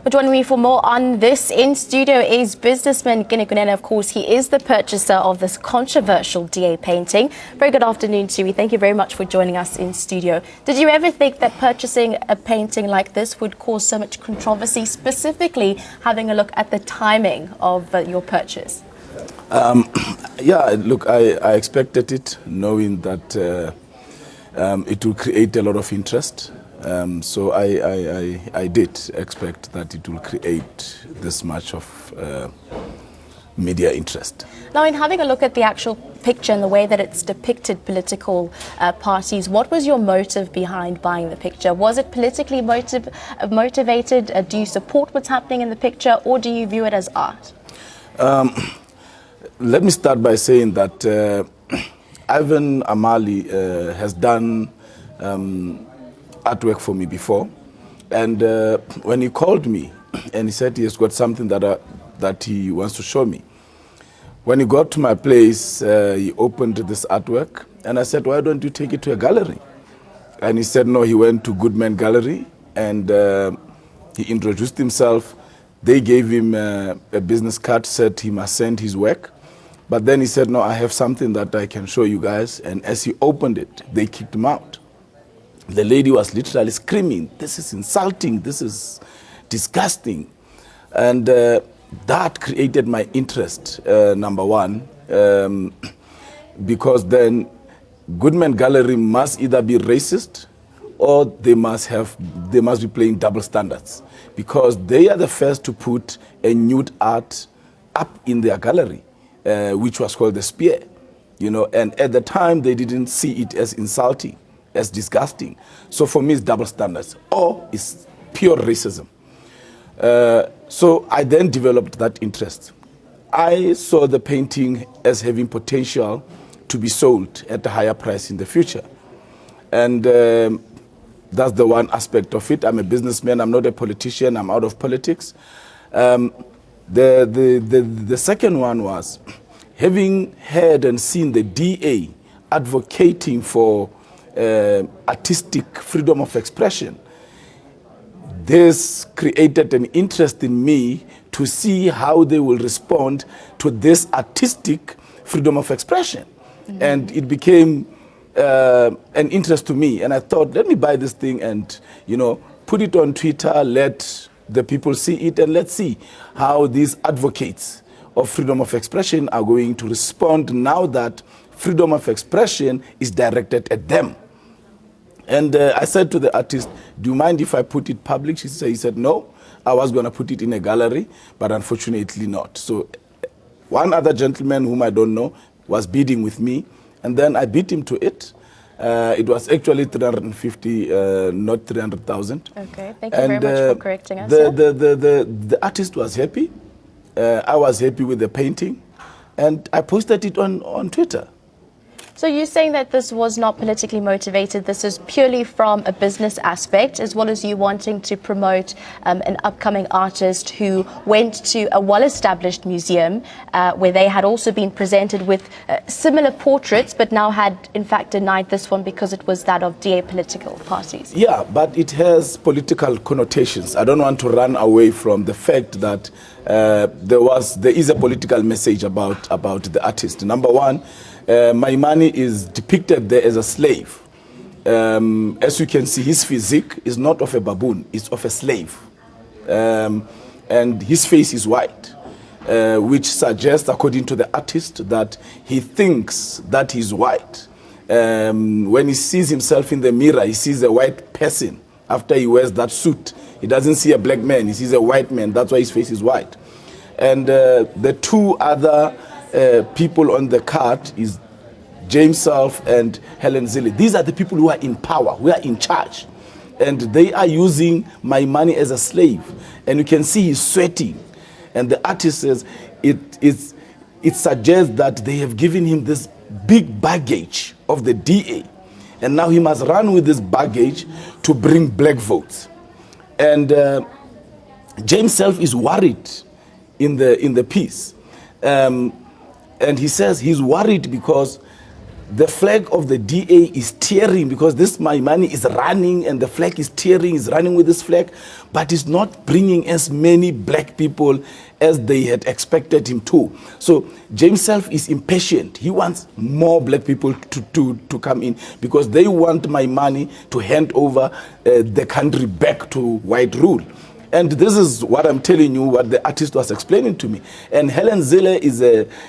Joining me for more on this in studio is businessman Kunene. Of course, he is the purchaser of this controversial DA painting. Very good afternoon to you. Thank you very much for joining us in studio. Did you ever think that purchasing a painting like this would cause so much controversy, specifically having a look at the timing of your purchase? Yeah, look, I expected it, knowing that it will create a lot of interest. So I did expect that it will create this much of media interest. Now, in having a look at the actual picture and the way that it's depicted political parties, what was your motive behind buying the picture? Was it politically motivated? Do you support what's happening in the picture, or do you view it as art? Let me start by saying that Ivan Amali has done artwork for me before, and when he called me and he said he has got something that he wants to show me, when he got to my place, he opened this artwork, and I said, why don't you take it to a gallery? And he said no, he went to Goodman Gallery, and he introduced himself. They gave him a business card, said he must send his work. But then he said, no, I have something that I can show you guys. And as he opened it, they kicked him out. The lady was literally screaming, this is insulting, this is disgusting. And that created my interest, number one, because then Goodman Gallery must either be racist or they must be playing double standards, because they are the first to put a nude art up in their gallery, which was called the Spear, you know, and at the time they didn't see it as insulting, as disgusting. So for me, it's double standards, or it's pure racism. So I then developed that interest. I saw the painting as having potential to be sold at a higher price in the future. And that's the one aspect of it. I'm a businessman, I'm not a politician, I'm out of politics. The second one was having heard and seen the DA advocating for artistic freedom of expression. This created an interest in me to see how they will respond to this artistic freedom of expression. Mm-hmm. And it became an interest to me. And I thought, let me buy this thing and, you know, put it on Twitter, let the people see it, and let's see how these advocates of freedom of expression are going to respond now that freedom of expression is directed at them. And I said to the artist, do you mind if I put it public? He said, no, I was going to put it in a gallery, but unfortunately not. So one other gentleman whom I don't know was bidding with me, and then I beat him to it. It was actually 350, not 300,000. Okay, thank you very much for correcting us. The artist was happy. I was happy with the painting, and I posted it on Twitter. So you're saying that this was not politically motivated, this is purely from a business aspect, as well as you wanting to promote an upcoming artist who went to a well-established museum where they had also been presented with similar portraits, but now had in fact denied this one because it was that of DA political parties. Yeah, but it has political connotations. I don't want to run away from the fact that there is a political message about the artist. Number one, Maimani is depicted there as a slave. As you can see, his physique is not of a baboon, it's of a slave. And his face is white, which suggests, according to the artist, that he thinks that he's white. When he sees himself in the mirror, he sees a white person. After he wears that suit, he doesn't see a black man, he sees a white man. That's why his face is white. And the two other people on the card is James Self and Helen Zille. These are the people who are in power, who are in charge. And they are using my money as a slave. And you can see he's sweating. And the artist says it suggests that they have given him this big baggage of the DA. And now he must run with this baggage to bring black votes. And James Self is worried in the piece. And he says he's worried because the flag of the DA is tearing because this my money is running and the flag is tearing, is running with this flag, but it's not bringing as many black people as they had expected him to. So James Self is impatient. He wants more black people to come in because they want my money to hand over the country back to white rule. And this is what I'm telling you, what the artist was explaining to me. And Helen Zille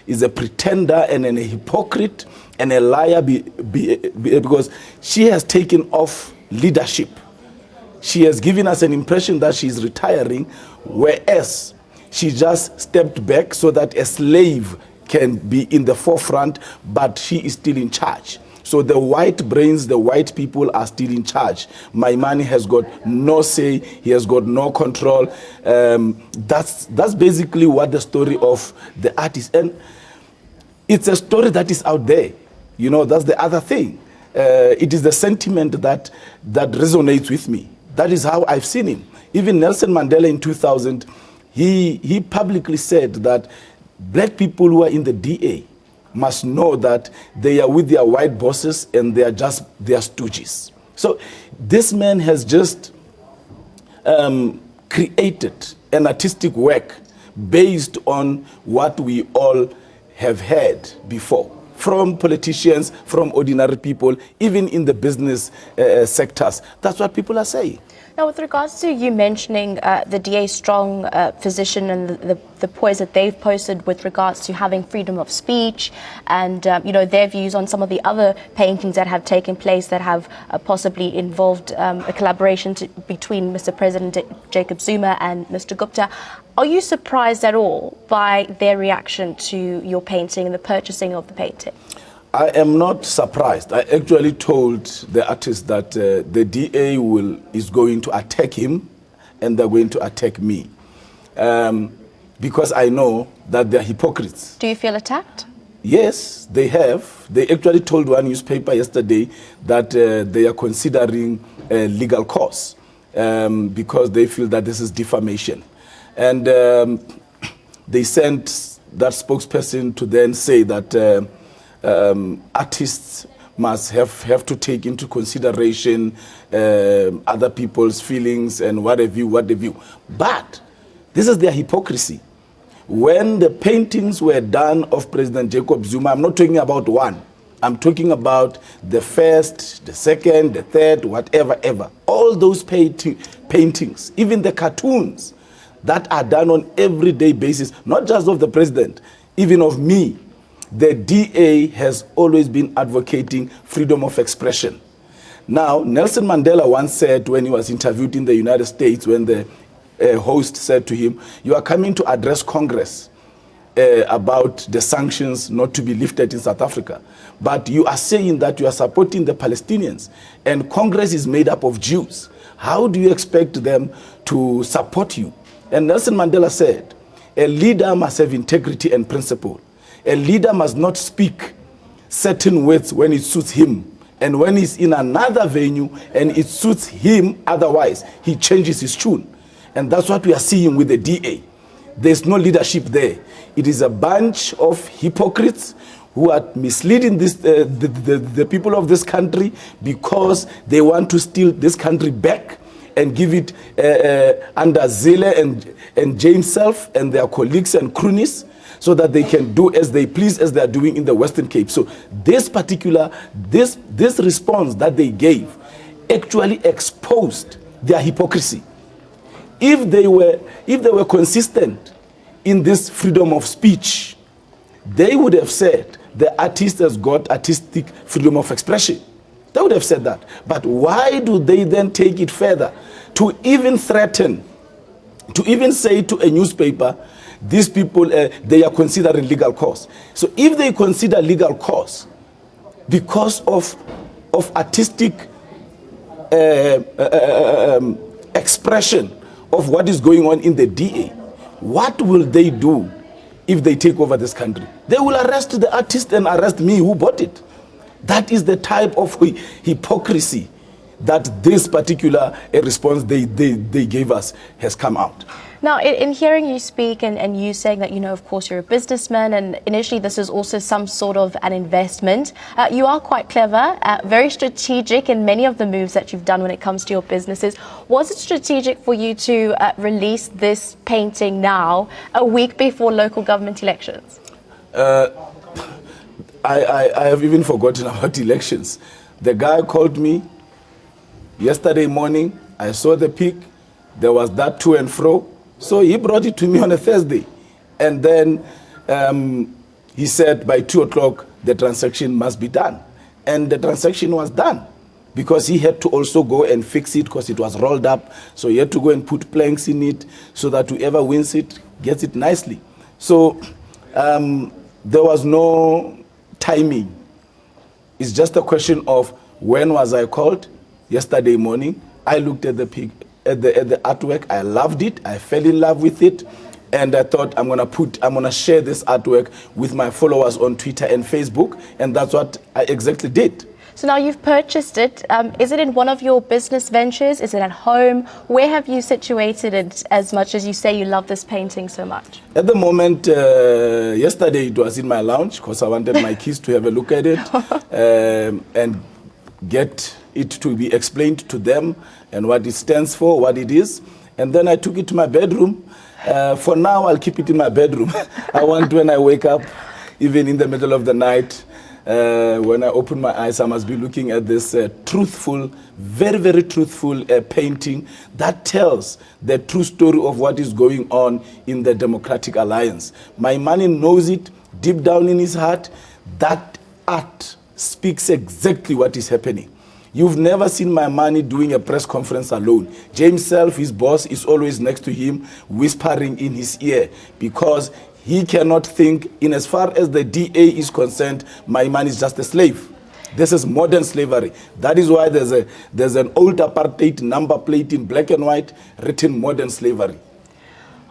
is a pretender and a hypocrite and a liar because she has taken off leadership. She has given us an impression that she is retiring, whereas she just stepped back so that a slave can be in the forefront, but she is still in charge. So the white brains, the white people are still in charge. My money has got no say. He has got no control. That's basically what the story of the artist. And it's a story that is out there. You know, that's the other thing. It is the sentiment that resonates with me. That is how I've seen him. Even Nelson Mandela in 2000, he publicly said that black people who are in the DA must know that they are with their white bosses and they are just their stooges. So this man has just created an artistic work based on what we all have heard before, from politicians, from ordinary people, even in the business sectors. That's what people are saying. Now, with regards to you mentioning the DA's strong position and the poise that they've posted with regards to having freedom of speech and, you know, their views on some of the other paintings that have taken place that have possibly involved a collaboration between Mr. President Jacob Zuma and Mr. Gupta, are you surprised at all by their reaction to your painting and the purchasing of the painting? I am not surprised. I actually told the artist that the DA is going to attack him and they're going to attack me because I know that they're hypocrites. Do you feel attacked? Yes, they have. They actually told one newspaper yesterday that they are considering a legal cause because they feel that this is defamation. And they sent that spokesperson to then say that artists must have to take into consideration other people's feelings and what have you. But this is their hypocrisy. When the paintings were done of President Jacob Zuma, I'm not talking about one. I'm talking about the first, the second, the third, whatever, ever. All those paintings, even the cartoons that are done on everyday basis, not just of the president, even of me. The DA has always been advocating freedom of expression. Now, Nelson Mandela once said when he was interviewed in the United States, when the host said to him, "You are coming to address Congress about the sanctions not to be lifted in South Africa, but you are saying that you are supporting the Palestinians, and Congress is made up of Jews. How do you expect them to support you?" And Nelson Mandela said, "A leader must have integrity and principle. A leader must not speak certain words when it suits him. And when he's in another venue and it suits him otherwise, he changes his tune." And that's what we are seeing with the DA. There's no leadership there. It is a bunch of hypocrites who are misleading the people of this country because they want to steal this country back and give it under Zille and James Self and their colleagues and cronies, so that they can do as they please, as they are doing in the Western Cape. So this response that they gave actually exposed their hypocrisy. If they were consistent in this freedom of speech, they would have said the artist has got artistic freedom of expression. They would have said that. But why do they then take it further to even threaten, to even say to a newspaper, these people, they are considering legal cause? So if they consider legal cause because of artistic expression of what is going on in the DA, what will they do if they take over this country? They will arrest the artist and arrest me who bought it. That is the type of hypocrisy that this particular response they gave us has come out. Now, in hearing you speak and you saying that, of course, you're a businessman and initially this is also some sort of an investment, you are quite clever, very strategic in many of the moves that you've done when it comes to your businesses. Was it strategic for you to release this painting now, a week before local government elections? I have even forgotten about elections. The guy called me yesterday morning. I saw the pic. There was that to and fro. So he brought it to me on a Thursday. And then he said by 2 o'clock, the transaction must be done. And the transaction was done because he had to also go and fix it because it was rolled up. So he had to go and put planks in it so that whoever wins it gets it nicely. So there was no timing. It's just a question of when was I called? Yesterday morning. I looked at the artwork. I loved it. I fell in love with it. And I thought I'm gonna share this artwork with my followers on Twitter and Facebook. And that's what I exactly did. So now you've purchased it. Is it in one of your business ventures? Is it at home? Where have you situated it, as much as you say you love this painting so much? At the moment, yesterday it was in my lounge because I wanted my kids to have a look at it and get it to be explained to them and what it stands for, what it is. And then I took it to my bedroom. For now, I'll keep it in my bedroom. I want when I wake up, even in the middle of the night, when I open my eyes, I must be looking at this truthful, very, very truthful painting that tells the true story of what is going on in the Democratic Alliance. My man knows it deep down in his heart. That art speaks exactly what is happening. You've never seen my money doing a press conference alone. James Self, his boss, is always next to him, whispering in his ear, because he cannot think, in as far as the DA is concerned, my man is just a slave. This is modern slavery. That is why there's an old apartheid number plate in black and white written modern slavery.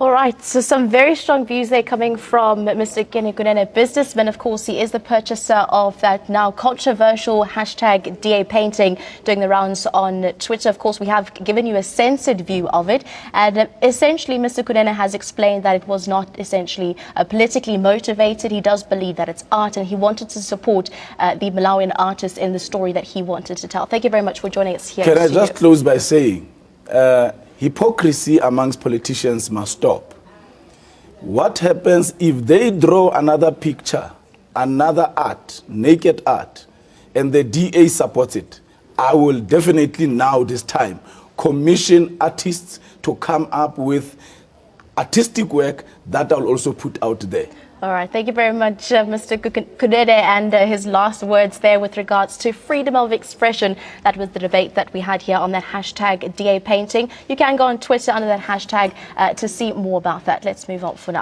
All right, so some very strong views there coming from Mr. Kunene, businessman. Of course, he is the purchaser of that now controversial hashtag DA painting doing the rounds on Twitter. Of course, we have given you a censored view of it. And essentially, Mr. Kunene has explained that it was not essentially politically motivated. He does believe that it's art and he wanted to support the Malawian artist in the story that he wanted to tell. Thank you very much for joining us here. Can I just close by saying, hypocrisy amongst politicians must stop. What happens if they draw another picture, another art, naked art, and the DA supports it? I will definitely now, this time, commission artists to come up with artistic work that I'll also put out there. All right. Thank you very much, Mr. Kunene, and his last words there with regards to freedom of expression. That was the debate that we had here on that hashtag DA painting. You can go on Twitter under that hashtag to see more about that. Let's move on for now.